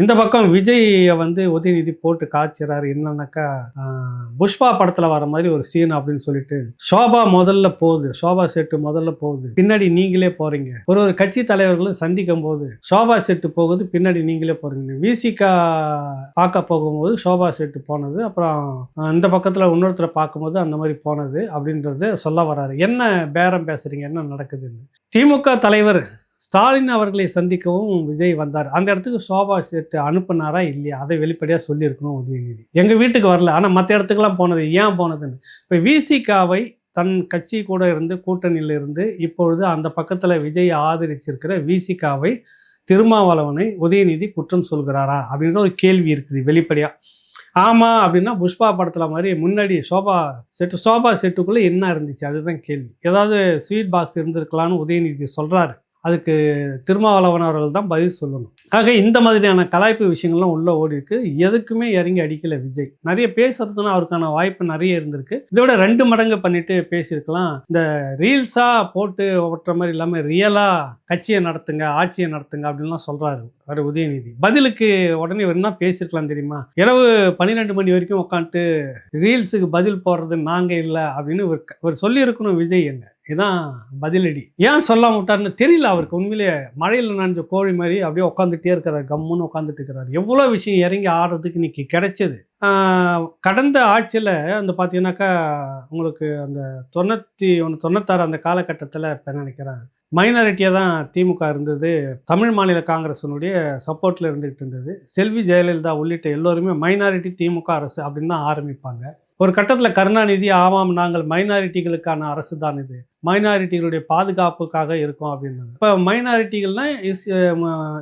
இந்த பக்கம் விஜய வந்து உதயநிதி போட்டு காய்ச்சறாரு. என்னன்னாக்கா, புஷ்பா படத்துல வர மாதிரி ஒரு சீன் அப்படின்னு சொல்லிட்டு, சோபா முதல்ல போகுது, சோபா செட்டு முதல்ல போகுது, பின்னாடி நீங்களே போறீங்க. ஒரு கட்சி தலைவர்களும் சந்திக்கும் போது சோபா செட்டு போகுது, பின்னாடி நீங்களே போறீங்க. விசிகா பார்க்க போகும்போது சோபா செட்டு போனது, அப்புறம் இந்த பக்கத்துல இன்னொருத்தரை பார்க்கும்போது அந்த மாதிரி போனது அப்படின்றத சொல்ல வராரு. என்ன பேரம் பேசுறீங்க, என்ன நடக்குதுன்னு. திமுக தலைவர் ஸ்டாலின் அவர்களை சந்திக்கவும் விஜய் வந்தார். அந்த இடத்துக்கு சோபா செட் அனுப்புனாரா இல்லையா, அதை வெளிப்படையாக சொல்லியிருக்கணும் உதயநிதி. எங்கள் வீட்டுக்கு வரல, ஆனால் மற்ற இடத்துக்குலாம் போனது ஏன் போனதுன்னு. இப்போ விசிகாவை தன் கட்சி கூட இருந்து கூட்டணியில் இருந்து இப்பொழுது அந்த பக்கத்தில் விஜய் ஆதரிச்சிருக்கிற விசிகாவை திருமாவளவனை உதயநிதி குற்றம் சொல்கிறாரா அப்படின்ற ஒரு கேள்வி இருக்குது வெளிப்படையாக. ஆமாம் அப்படின்னா புஷ்பா படத்தில் மாதிரி முன்னாடி சோபா செட்டுக்குள்ளே என்ன இருந்துச்சு, அதுதான் கேள்வி. ஏதாவது ஸ்வீட் பாக்ஸ் இருந்திருக்கலான்னு உதயநிதி சொல்கிறாரு. அதுக்கு திருமாவளவன் அவர்கள் தான் பதில் சொல்லணும். ஆக இந்த மாதிரியான கலாய்ப்பு விஷயங்கள்லாம் உள்ளே ஓடி இருக்கு. எதுக்குமே இறங்கி அடிக்கல விஜய். நிறைய பேசுறதுன்னா அவருக்கான வாய்ப்பு நிறைய இருந்திருக்கு. இதை விட 2 மடங்கு பண்ணிட்டு பேசியிருக்கலாம். இந்த ரீல்ஸாக போட்டு ஓட்டுற மாதிரி இல்லாமல் ரியலாக கட்சியை நடத்துங்க, ஆட்சியை நடத்துங்க அப்படின்லாம் சொல்கிறாரு வர உதயநிதி. பதிலுக்கு உடனே என்ன பேசியிருக்கலாம் தெரியுமா? இரவு 12 மணி வரைக்கும் உட்காந்துட்டு ரீல்ஸுக்கு பதில் போடுறது நாங்கள் இல்லை அப்படின்னு ஒரு சொல்லியிருக்கணும் விஜய். எங்க இதான் பதிலடி. ஏன் சொல்லாம விட்டாருன்னு தெரியல அவருக்கு. உண்மையிலேயே மழையில் நனைஞ்ச கோழி மாதிரி அப்படியே உட்காந்துட்டே இருக்கிறார், கம்முன்னு உட்காந்துட்டு இருக்கிறார். எவ்வளோ விஷயம் இறங்கி ஆடுறதுக்கு இன்னைக்கு கிடைச்சது. கடந்த ஆட்சியில் அந்த பார்த்தீங்கன்னாக்கா உங்களுக்கு அந்த 91 96 அந்த காலகட்டத்தில் இப்போ நினைக்கிறேன் மைனாரிட்டியாக தான் திமுக இருந்தது. தமிழ் மாநில காங்கிரஸினுடைய சப்போர்ட்டில் இருந்துகிட்டு இருந்தது. செல்வி ஜெயலலிதா உள்ளிட்ட எல்லோருமே மைனாரிட்டி திமுக அரசு அப்படின்னு தான் ஆரம்பிப்பாங்க. ஒரு கட்டத்தில் கருணாநிதி ஆமாம் நாங்கள் மைனாரிட்டிகளுக்கான அரசு தான், இது மைனாரிட்டிகளுடைய பாதுகாப்புக்காக இருக்கும் அப்படின்னாங்க. இப்போ மைனாரிட்டிகள்னால்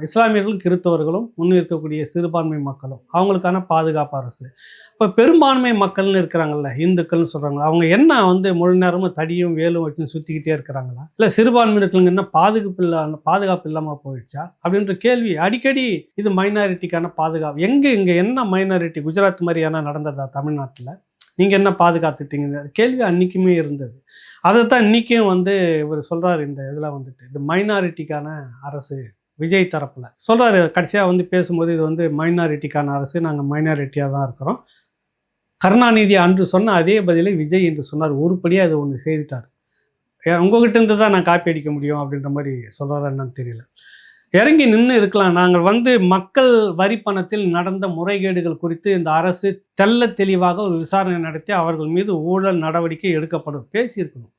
இஸ்லாமியர்களும் கிறிஸ்தவர்களும் முன் இருக்கக்கூடிய சிறுபான்மை மக்களும் அவங்களுக்கான பாதுகாப்பு அரசு. இப்போ பெரும்பான்மை மக்கள்னு இருக்கிறாங்கல்ல, இந்துக்கள்னு சொல்கிறாங்களா, அவங்க என்ன வந்து முழு நேரமும் தடியும் வேலும் வச்சு சுற்றிக்கிட்டே இருக்கிறாங்களா, இல்லை சிறுபான்மையினர்களுக்கு என்ன பாதுகாப்பு இல்லாமல் போயிடுச்சா அப்படின்ற கேள்வி அடிக்கடி. இது மைனாரிட்டிக்கான பாதுகாப்பு இங்கே என்ன மைனாரிட்டி குஜராத் மாதிரி என்ன நடந்ததா தமிழ்நாட்டில்? நீங்கள் என்ன பாதுகாத்துட்டீங்க கேள்வி அன்றைக்குமே இருந்தது. அதை தான் இன்றைக்கும் வந்து இவர் சொல்கிறார். இந்த இதில் வந்துட்டு இது மைனாரிட்டிக்கான அரசு விஜய் தரப்பில் சொல்கிறாரு. கடைசியாக வந்து பேசும்போது இது வந்து மைனாரிட்டிக்கான அரசு, நாங்கள் மைனாரிட்டியாக தான் இருக்கிறோம். கருணாநிதி அன்று சொன்ன அதே பதிலை விஜய் என்று சொன்னார். உருப்படியாக அது ஒன்று செய்துட்டார். உங்ககிட்ட இருந்து தான் நான் காப்பி அடிக்க முடியும் அப்படின்ற மாதிரி சொல்கிறாரா என்னன்னு தெரியல. இறங்கி நின்று இருக்கலாம். நாங்கள் வந்து மக்கள் வரி பணத்தில் நடந்த முறைகேடுகள் குறித்து இந்த அரசு தெள்ள தெளிவாக ஒரு விசாரணை நடத்தி அவர்கள் மீது ஊழல் நடவடிக்கை எடுக்கப்படும் பேசியிருக்கணும்.